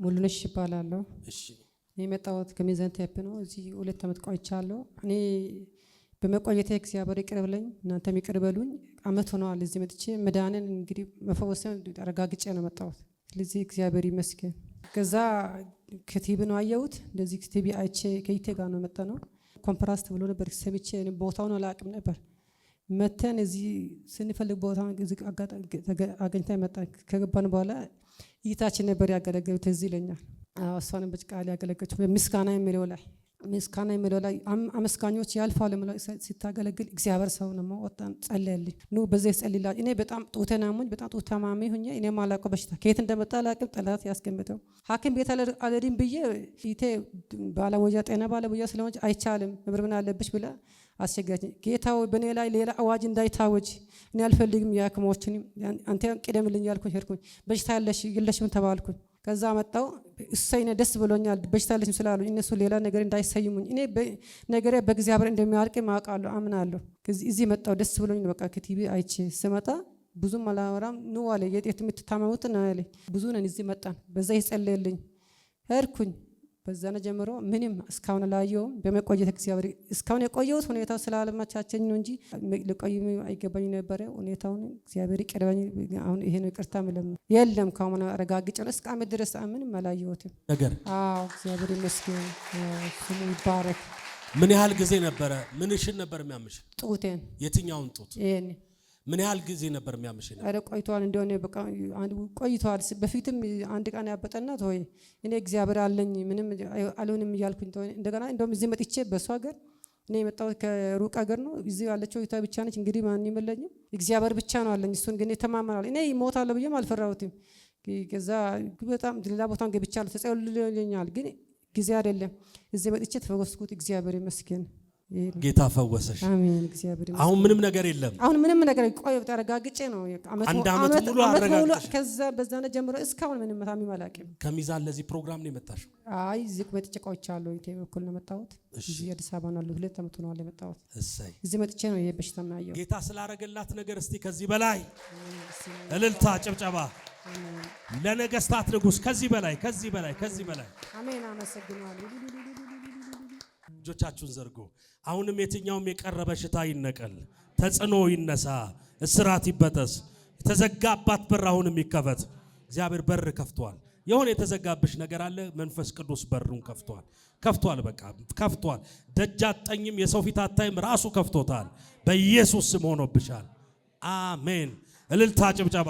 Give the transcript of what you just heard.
ሙሉነሽ ይባላለሁ። እሺ የመጣሁት ከሚዛን ቴፕ ነው። እዚህ 2 ዓመት ቆይቻለሁ። እኔ በመቆየቴ እግዚአብሔር ይቅር ብለኝ እናንተም ይቅር በሉኝ። ዓመት ሆኗል እዚህ መጥቼ መዳንን እንግዲህ መፈወስን አረጋግጬ ነው መጣሁት። ስለዚህ እግዚአብሔር ይመስገን። ከዛ ከቲቪ ነው አየሁት። እንደዚህ ቲቪ አይቼ ከይቴ ጋር ነው መጣ ነው ኮንፈረንስ ተብሎ ነበር ሰምቼ ቦታውን አላውቅም ነበር። መተን እዚህ ስንፈልግ ቦታውን አገኝተን መጣን። ከገባን በኋላ ይታችን ነበር ያገለገሉት እዚህ ይለኛል። እሷንም በቃል ያገለገለችው ምስጋና የሚለው ላይ አመስጋኞች ያልፋሉ ማለት ሲታገለግል እግዚአብሔር ሰው ነው ወጣን ጸለየልኝ። በዚህ ጸልይላ እኔ በጣም ጡተናሙኝ በጣም ጡተማሚ ሆኜ እኔ ማላውቀው በሽታ ከየት እንደመጣ አላውቅም። ጠላት ያስቀምጠው ሐኪም ቤት አልሄድም ብዬ ይቴ ባለሙያ ጤና ባለሙያ ስለሆነች አይቻልም ምርመራ አለብሽ ብላ አስቸጋሪ ጌታው በኔ ላይ ሌላ አዋጅ እንዳይታወጅ እኔ አልፈልግም። ያክሞችን አንተ ቀደምልኝ ያልኩኝ ሄድኩኝ። በሽታ የለሽም ተባልኩኝ። ከዛ መጣው እሰይነ ደስ ብሎኛል በሽታ የለሽም ስላሉኝ እነሱ ሌላ ነገር እንዳይሰይሙኝ እኔ ነገሬ በእግዚአብሔር እንደሚያልቅ ማውቃለሁ አምናለሁ። እዚህ መጣው ደስ ብሎኝ በቃ ከቲቪ አይቼ ስመጣ ብዙም አላወራም ነው አለ የጤት የምትታመሙት ነው አለ። ብዙ ነን እዚህ መጣን። በዛ ይጸልይልኝ ሄድኩኝ። በዛነ ጀምሮ ምንም እስካሁን ላየውም በመቆየት እግዚአብሔር እስካሁን የቆየሁት ሁኔታው ስላልመቻቸኝ ነው እንጂ ልቆይ አይገባኝ ነበር። ሁኔታውን እግዚአብሔር ይቀርበኝ። አሁን ይሄ ነው ይቅርታ ምለም የለም ካሁን አረጋግጬ ነው እስከ ዓመት ድረስ ምንም አላየሁትም ነገር። እግዚአብሔር ይመስገን ስሙ ይባረክ። ምን ያህል ጊዜ ነበረ ምንሽን ነበር የሚያምሽ? ጡቴን። የትኛውን ጡት? ይሄን። ምን ያህል ጊዜ ነበር የሚያምሽ? አረ ቆይቷል እንደሆነ በቃ ቆይቷል። በፊትም አንድ ቀን ያበጠና ተወይ እኔ እግዚአብሔር አለኝ ምንም አልሆንም እያልኩኝ ተወይ እንደገና እንደውም እዚህ መጥቼ በሷ ሀገር እኔ የመጣሁት ከሩቅ ሀገር ነው። እዚህ ያለችው ይታ ብቻ ነች። እንግዲህ ማን ይመለኝም እግዚአብሔር ብቻ ነው አለኝ። እሱን ግን ተማመናል። እኔ ሞታለሁ ብዬም አልፈራሁትም። ከዛ በጣም ሌላ ቦታን ገብቻለሁ ተጸልዮልኛል። ግን ጊዜ አይደለም እዚህ መጥቼ ተፈወስኩት። እግዚአብሔር ይመስገን። ጌታ ፈወሰሽ። አሜን። እግዚአብሔር ይመስገን። አሁን ምንም ነገር የለም። አሁን ምንም ነገር ቆይ ተረጋግጬ ነው አንድ ዓመት ሙሉ አረጋግጬ ከዛ በዛነ ጀምሮ እስካሁን ምንም ታሚ ማላቀም። ከሚዛን ለዚህ ፕሮግራም ነው የመጣሽው? አይ እዚህ መጥቼ ቆይቻለሁ። ኢትዮጵያ በኩል ነው መጣሁት። እዚህ አዲስ አበባ ነው 2 ዓመት ነው የመጣሁት። እሰይ እዚህ መጥቼ ነው ይሄ በሽታ ማያየው። ጌታ ስላረገላት ነገር እስቲ ከዚህ በላይ እልልታ ጭብጨባ ለነገስታት ንጉስ ከዚህ በላይ ከዚህ በላይ ከዚህ በላይ አሜን። አመሰግናለሁ። እጆቻችሁን ዘርጉ። አሁንም የትኛውም የቀረ በሽታ ይነቀል፣ ተጽዕኖ ይነሳ፣ እስራት ይበጠስ፣ የተዘጋባት በር አሁንም ይከፈት። እግዚአብሔር በር ከፍቷል። የሆነ የተዘጋብሽ ነገር አለ። መንፈስ ቅዱስ በሩን ከፍቷል። በቃ ከፍቷል። ደጅ አትጠኝም፣ የሰው ፊት አታይም፣ ራሱ ከፍቶታል። በኢየሱስ ስም ሆኖብሻል። አሜን። እልልታ ጭብጨባ